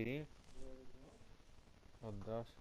Sí, los dos.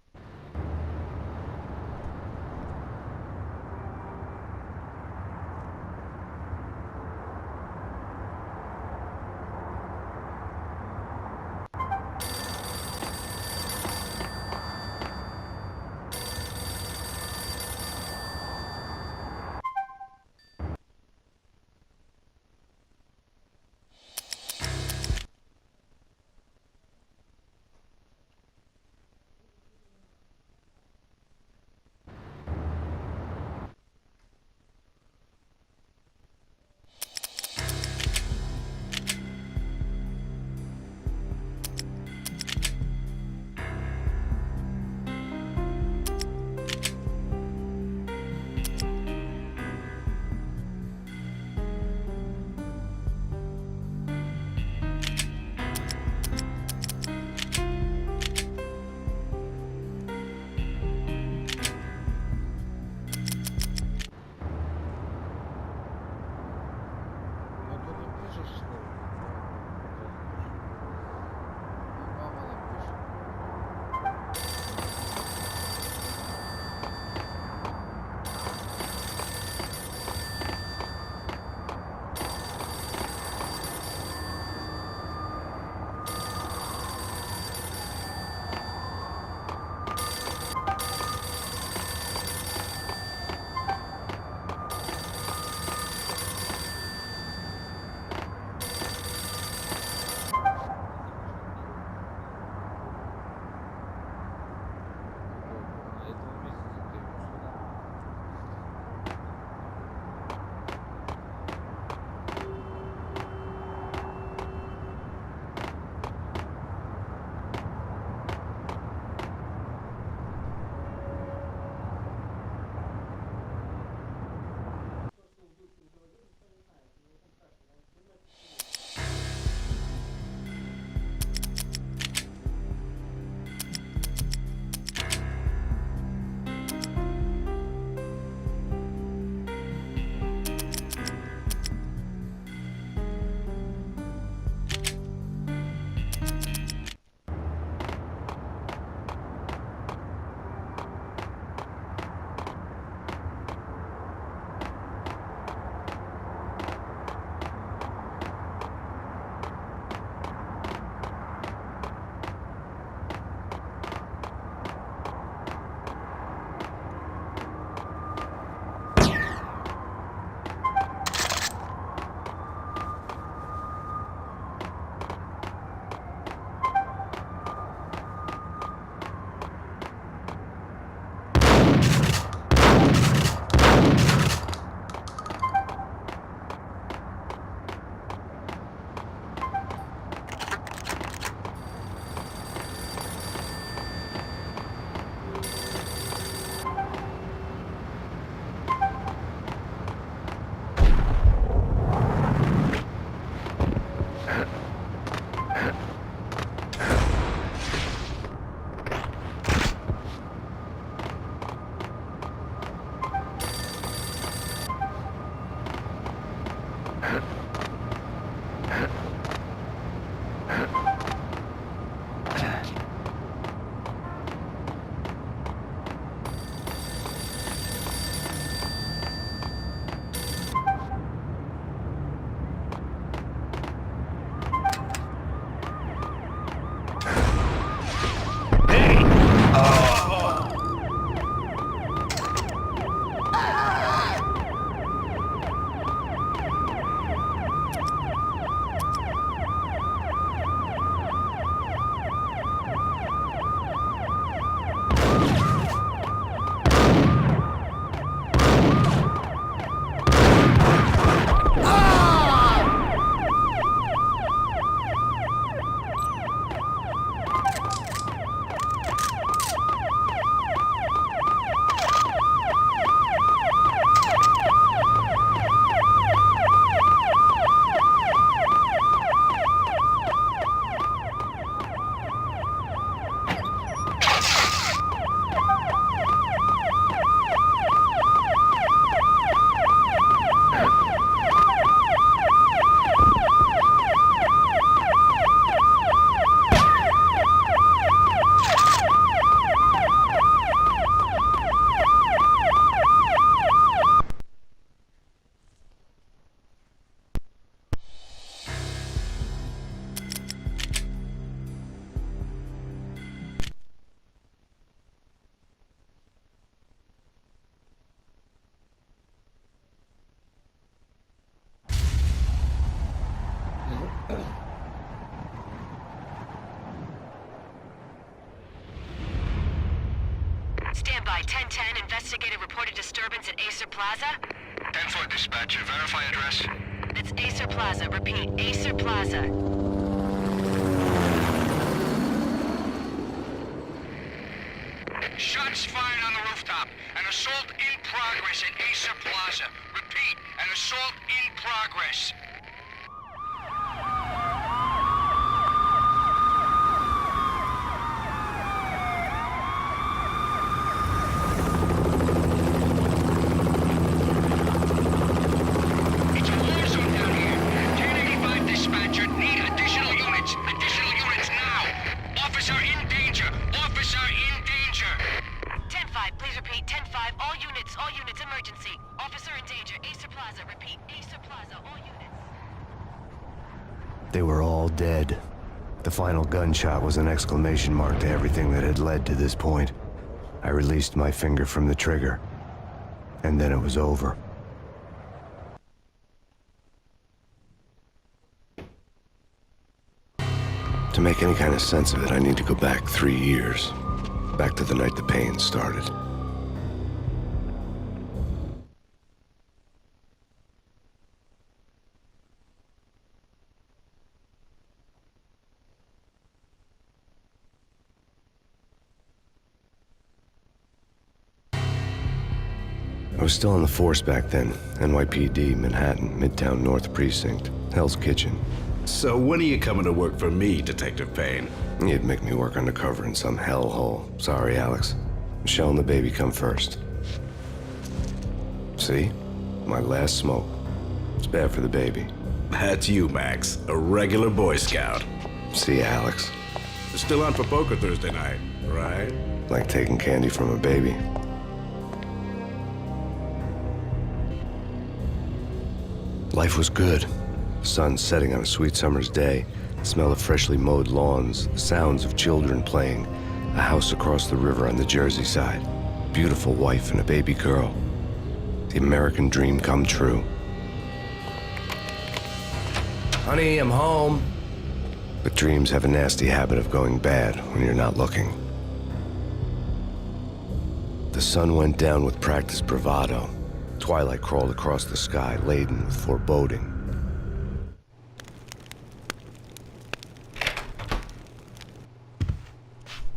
Stand by. 1010, investigated reported disturbance at Acer Plaza. 10-4 dispatcher, verify address. That's Acer Plaza. Repeat, Acer Plaza. Shots fired on the rooftop. An assault in progress at Acer Plaza. Repeat, an assault in progress. It's a war zone down here. 1085 dispatcher, need additional units. Additional units now. Officer in danger. Officer in danger. 10-5, please repeat. 10-5, all units, emergency. Officer in danger, Acer Plaza. Repeat, Acer Plaza, all units. They were all dead. The final gunshot was an exclamation mark to everything that had led to this point. I released my finger from the trigger, and then it was over. To make any kind of sense of it, I need to go back 3 years. Back to the night the Payne started. I was still on the force back then. NYPD, Manhattan, Midtown North Precinct, Hell's Kitchen. So when are you coming to work for me, Detective Payne? You'd make me work undercover in some hellhole. Sorry, Alex. Michelle and the baby come first. See? My last smoke. It's bad for the baby. That's you, Max. A regular Boy Scout. See ya, Alex. Still on for poker Thursday night, right? Like taking candy from a baby. Life was good. The sun setting on a sweet summer's day, the smell of freshly mowed lawns, the sounds of children playing, a house across the river on the Jersey side, beautiful wife and a baby girl. The American dream come true. Honey, I'm home. But dreams have a nasty habit of going bad when you're not looking. The sun went down with practiced bravado. Twilight crawled across the sky, laden with foreboding.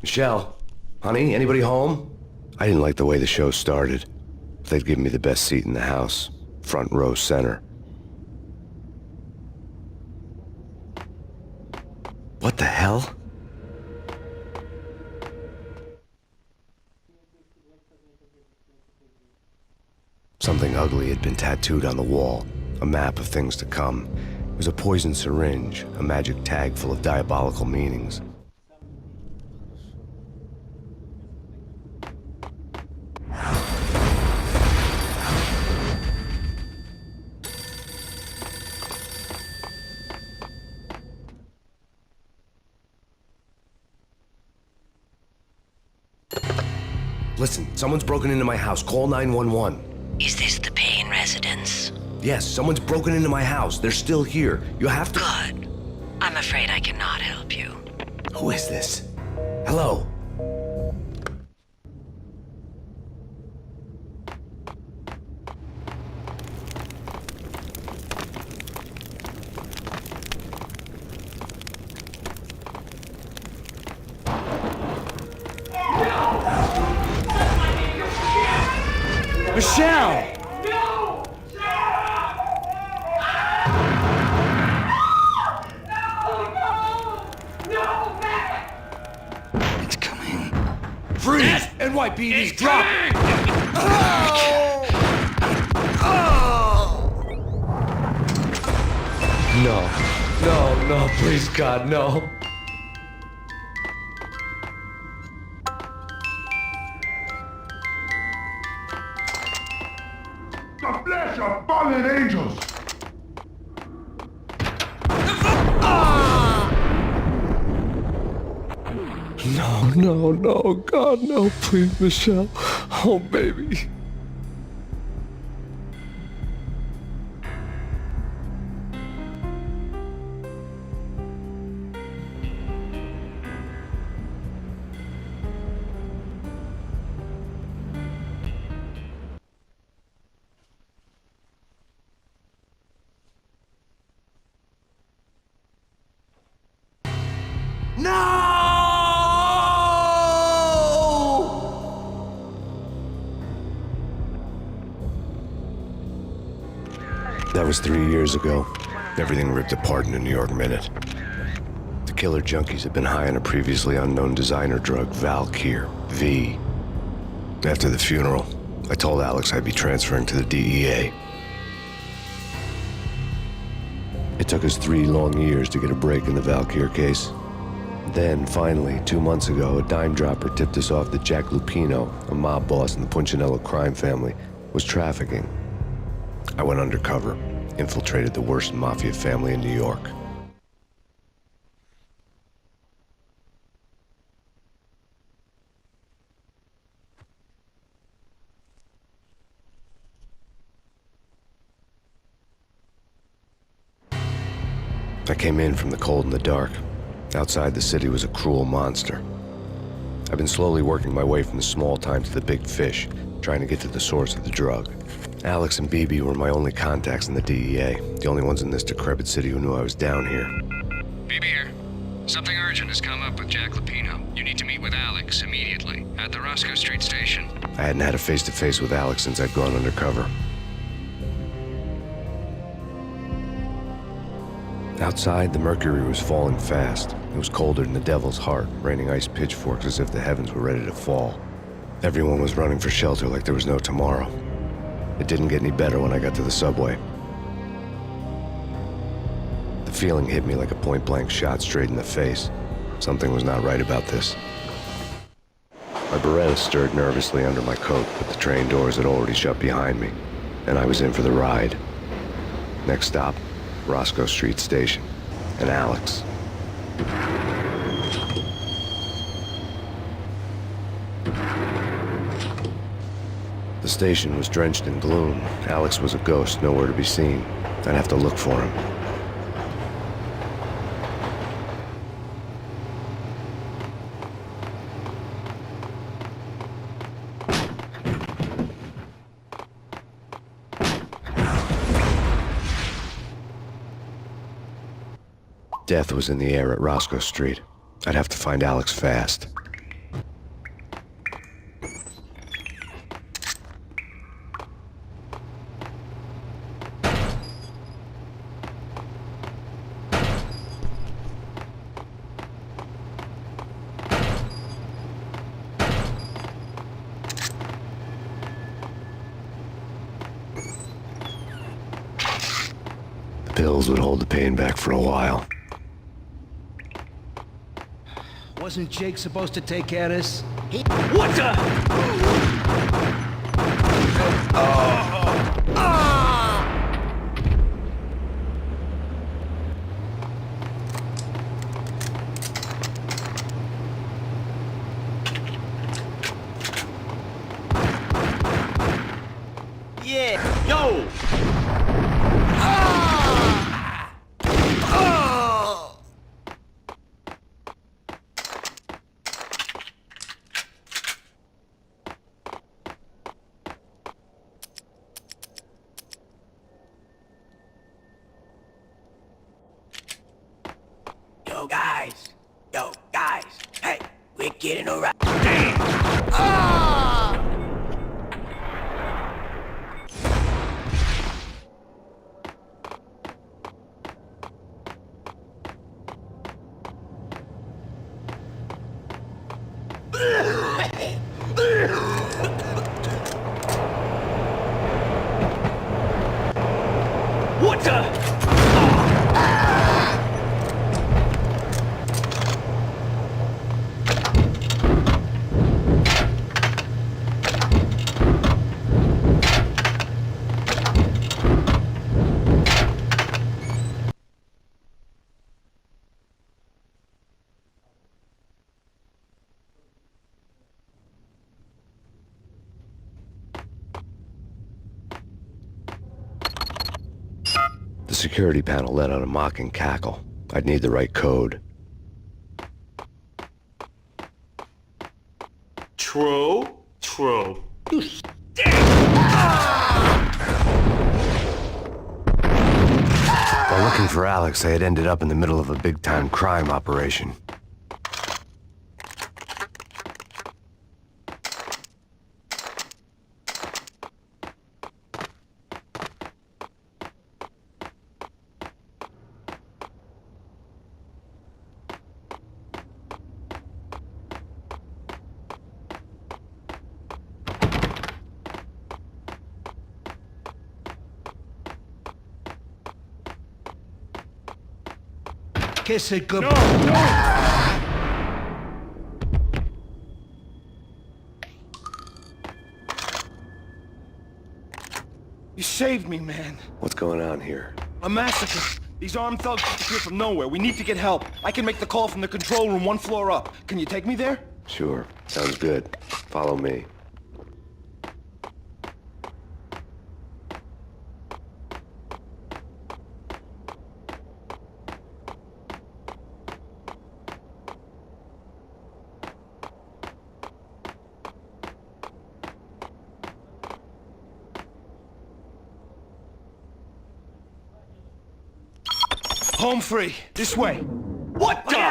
Michelle, honey, anybody home? I didn't like the way the show started. They'd given me the best seat in the house, front row center. What the hell? Something ugly had been tattooed on the wall, a map of things to come. It was a poison syringe, a magic tag full of diabolical meanings. Listen, someone's broken into my house. Call 911. Is this the Payne residence? Yes, someone's broken into my house. They're still here. You have to... Good. I'm afraid I cannot help you. Who is this? Hello? Michelle! No! No, Matt! It's coming. Freeze! NYPD's drop! No, please God, no. The flesh of fallen angels! No, God, no, please, Michelle. Oh, baby. That was 3 years ago. Everything ripped apart in a New York minute. The killer junkies had been high on a previously unknown designer drug, Valkyr, V. After the funeral, I told Alex I'd be transferring to the DEA. It took us 3 long years to get a break in the Valkyr case. Then, finally, 2 months ago, a dime dropper tipped us off that Jack Lupino, a mob boss in the Punchinello crime family, was trafficking. I went undercover, infiltrated the worst mafia family in New York. I came in from the cold and the dark. Outside the city was a cruel monster. I've been slowly working my way from the small time to the big fish, trying to get to the source of the drug. Alex and BB were my only contacts in the DEA, the only ones in this decrepit city who knew I was down here. BB here. Something urgent has come up with Jack Lupino. You need to meet with Alex immediately at the Roscoe Street station. I hadn't had a face-to-face with Alex since I'd gone undercover. Outside, the mercury was falling fast. It was colder than the devil's heart, raining ice pitchforks as if the heavens were ready to fall. Everyone was running for shelter like there was no tomorrow. It didn't get any better when I got to the subway. The feeling hit me like a point-blank shot straight in the face. Something was not right about this. My Beretta stirred nervously under my coat, but the train doors had already shut behind me, and I was in for the ride. Next stop, Roscoe Street Station, and Alex. The station was drenched in gloom. Alex was a ghost, nowhere to be seen. I'd have to look for him. Death was in the air at Roscoe Street. I'd have to find Alex fast. The pills would hold the pain back for a while. Wasn't Jake supposed to take care of this? What the? Yeah, yo! Yo, guys, hey, we're getting around. What the? The security panel let out a mocking cackle. I'd need the right code. True. While looking for Alex, I had ended up in the middle of a big-time crime operation. Kiss it good. You saved me, man. What's going on here? A massacre. These armed thugs just appeared from nowhere. We need to get help. I can make the call from the control room 1 floor up. Can you take me there? Sure. Sounds good. Follow me. Home free. This way. What the?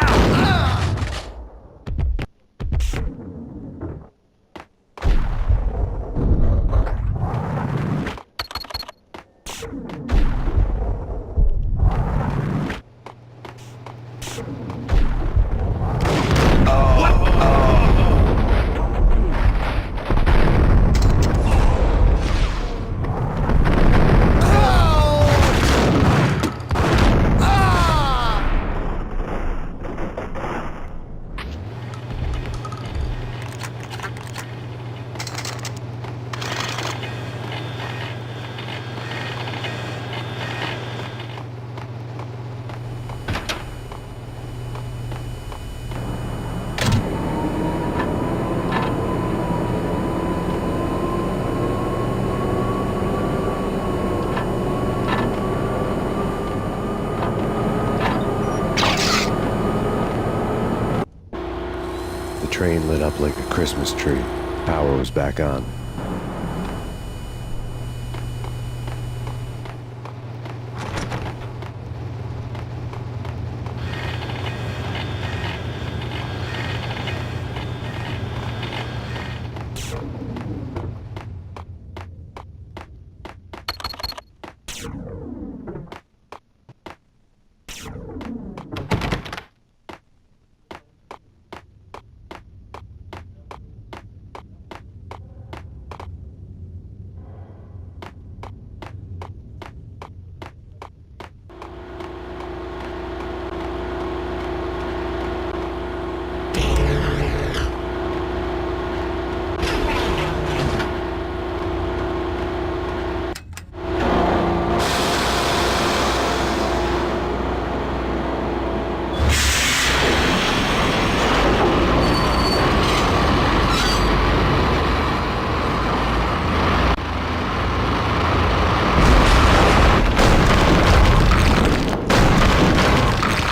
The train lit up like a Christmas tree. Power was back on.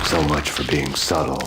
So much for being subtle.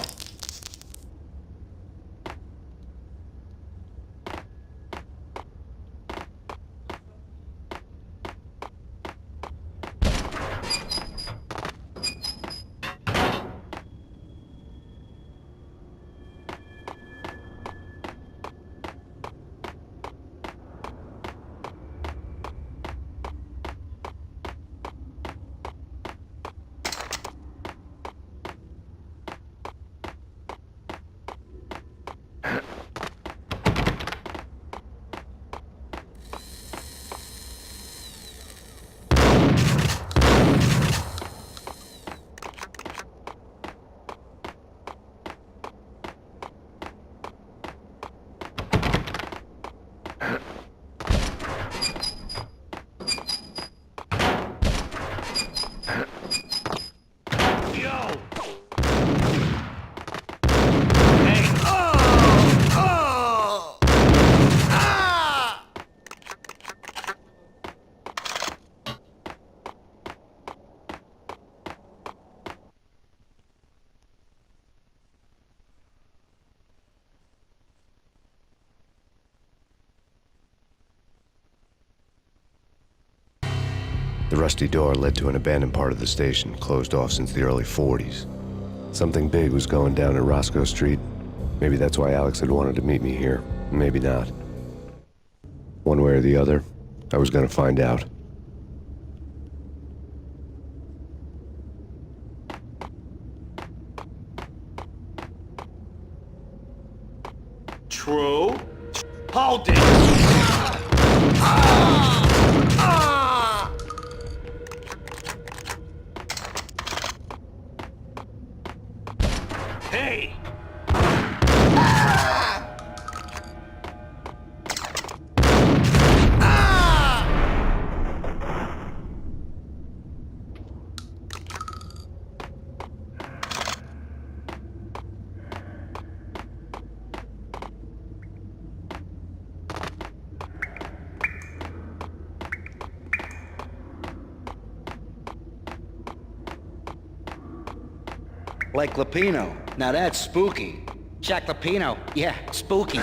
The rusty door led to an abandoned part of the station, closed off since the early 40s. Something big was going down at Roscoe Street. Maybe that's why Alex had wanted to meet me here. Maybe not. One way or the other, I was gonna find out. True. Hold it! Like Lupino. Now that's spooky. Jack Lupino. Yeah, spooky.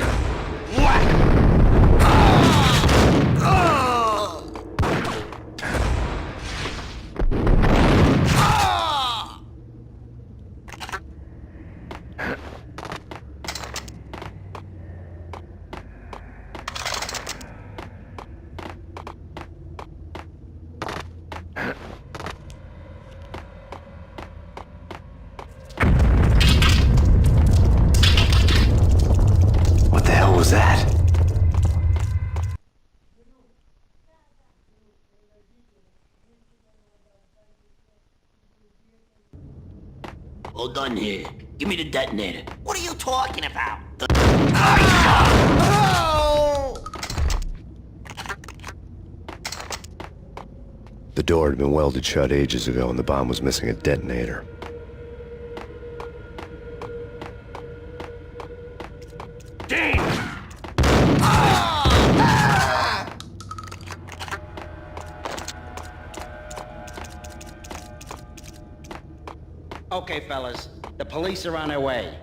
What the hell was that? All done here. Give me the detonator. What are you talking about? The door had been welded shut ages ago and the bomb was missing a detonator. Okay, fellas. The police are on their way.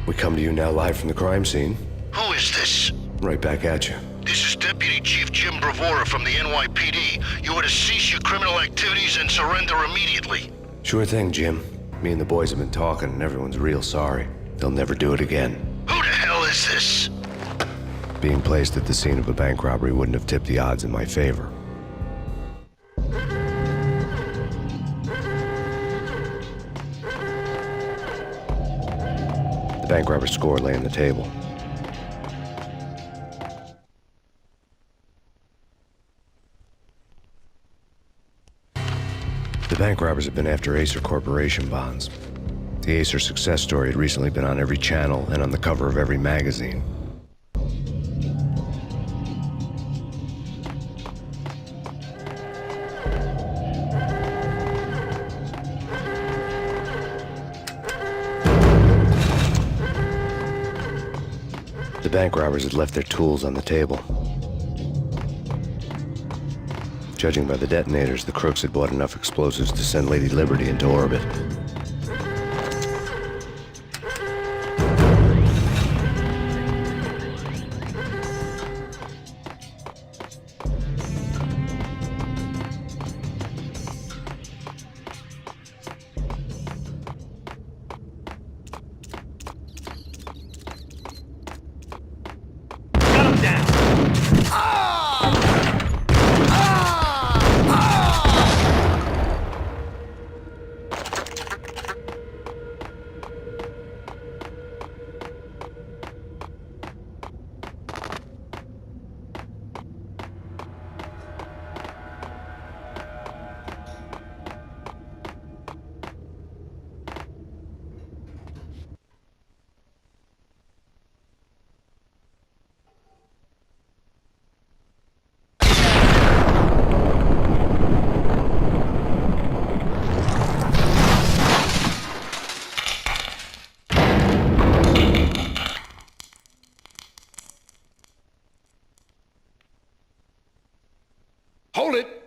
We come to you now live from the crime scene. Who is this? Right back at you. This is Deputy Chief Jim Bravura from the NYPD. You are to cease your criminal activities and surrender immediately. Sure thing, Jim. Me and the boys have been talking and everyone's real sorry. They'll never do it again. Who the hell is this? Being placed at the scene of a bank robbery wouldn't have tipped the odds in my favor. The bank robber's score lay on the table. The bank robbers have been after Acer Corporation bonds. The Acer success story had recently been on every channel and on the cover of every magazine. The bank robbers had left their tools on the table. Judging by the detonators, the crooks had bought enough explosives to send Lady Liberty into orbit. Hold it!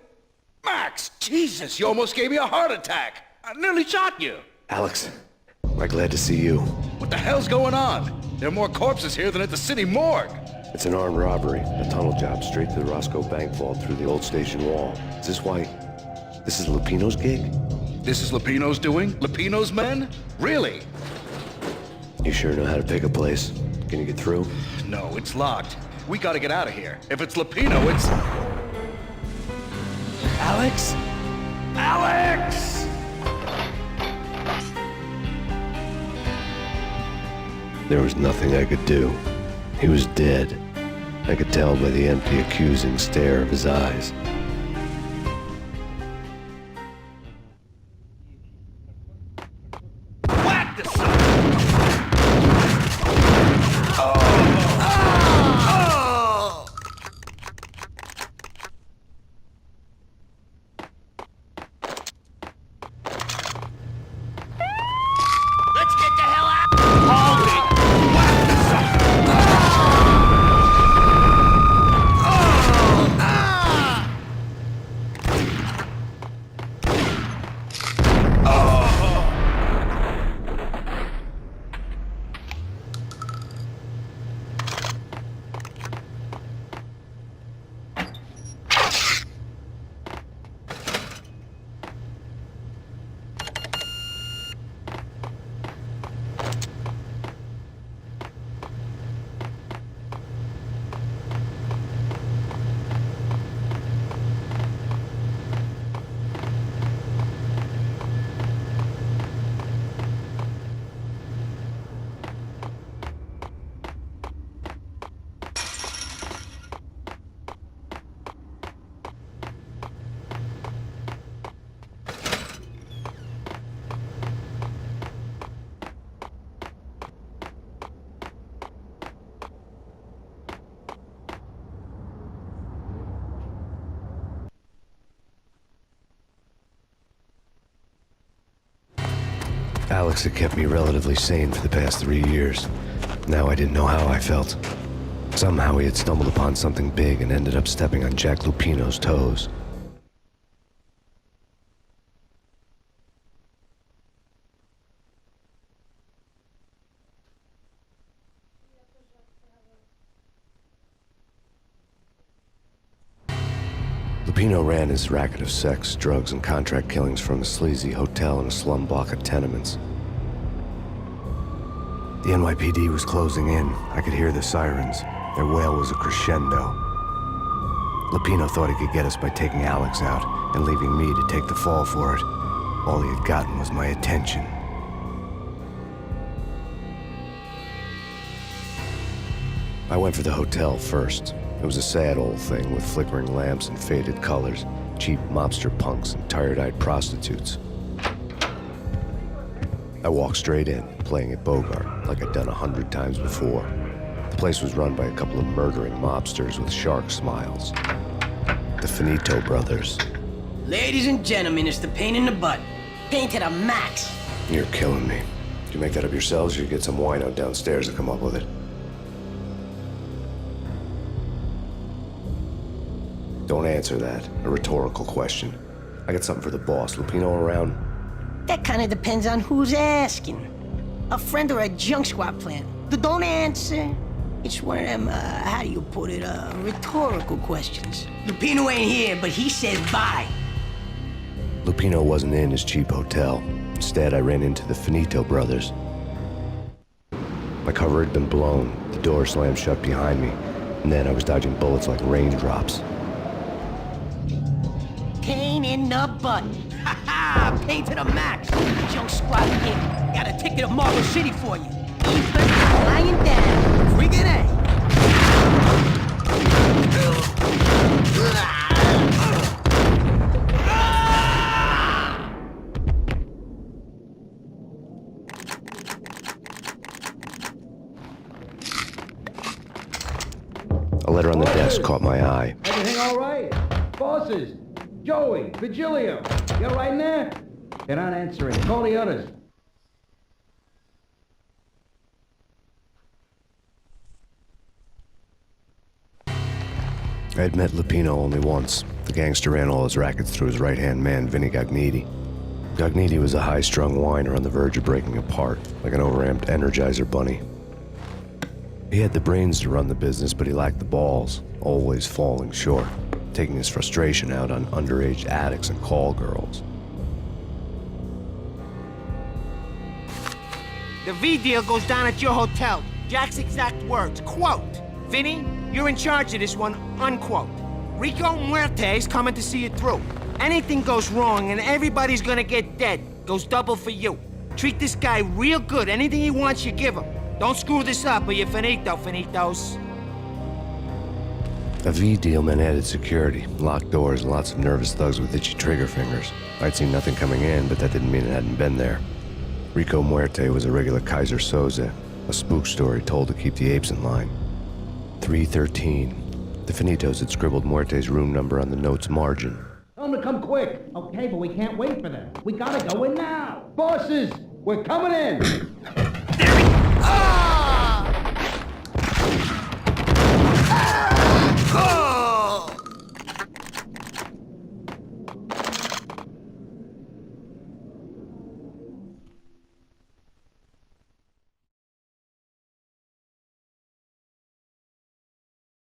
Max! Jesus, you almost gave me a heart attack! I nearly shot you! Alex, we're glad to see you. What the hell's going on? There are more corpses here than at the city morgue! It's an armed robbery, a tunnel job straight to the Roscoe Bank vault through the old station wall. Is this why... this is Lupino's gig? This is Lupino's doing? Lupino's men? Really? You sure know how to pick a place. Can you get through? No, it's locked. We gotta get out of here. If it's Lupino, it's... Alex? Alex! There was nothing I could do. He was dead. I could tell by the empty, accusing stare of his eyes. Whack the son! Let's get the hell out! Hold it! Whack the son! Alex had kept me relatively sane for the past 3 years. Now I didn't know how I felt. Somehow he had stumbled upon something big and ended up stepping on Jack Lupino's toes. Lupino ran his racket of sex, drugs, and contract killings from a sleazy hotel in a slum block of tenements. The NYPD was closing in. I could hear the sirens. Their wail was a crescendo. Lupino thought he could get us by taking Alex out and leaving me to take the fall for it. All he had gotten was my attention. I went for the hotel first. It was a sad old thing with flickering lamps and faded colors, cheap mobster punks and tired-eyed prostitutes. I walked straight in, playing at Bogart, like I'd done 100 times before. The place was run by a couple of murdering mobsters with shark smiles. The Finito brothers. Ladies and gentlemen, it's the Payne in the butt. Payne to the max. You're killing me. Did you make that up yourselves, or you get some wino downstairs to come up with it? Don't answer that. A rhetorical question. I got something for the boss. Lupino around? That kind of depends on who's asking. A friend or a junk squad plan. Don't answer. It's one of them, how do you put it, rhetorical questions. Lupino ain't here, but he says bye. Lupino wasn't in his cheap hotel. Instead, I ran into the Finito brothers. My cover had been blown. The door slammed shut behind me. And then I was dodging bullets like raindrops. Payne in the butt. Ha ha! Payne to the max. Junk squad kid. Got a ticket to Marble City for you. Ethan, lying down. Friggin' A. A letter on the desk caught my eye. Everything all right? Bosses? Joey? Vigilio? You all right in there? They're not answering. Call the others. I had met Lupino only once. The gangster ran all his rackets through his right-hand man, Vinny Gagniti. Gagniti was a high-strung whiner on the verge of breaking apart, like an overamped Energizer bunny. He had the brains to run the business, but he lacked the balls, always falling short, taking his frustration out on underage addicts and call girls. The V deal goes down at your hotel. Jack's exact words, quote, Vinny, You're in charge of this one, unquote. Rico Muerte's coming to see it through. Anything goes wrong and everybody's gonna get dead. Goes double for you. Treat this guy real good. Anything he wants, you give him. Don't screw this up or you're finito, finitos. A V deal meant added security, locked doors, and lots of nervous thugs with itchy trigger fingers. I'd seen nothing coming in, but that didn't mean it hadn't been there. Rico Muerte was a regular Kaiser Soze, a spook story told to keep the apes in line. 313. The Finitos had scribbled Muerte's room number on the note's margin. Tell them to come quick. Okay, but we can't wait for them. We gotta go in now. Bosses, we're coming in.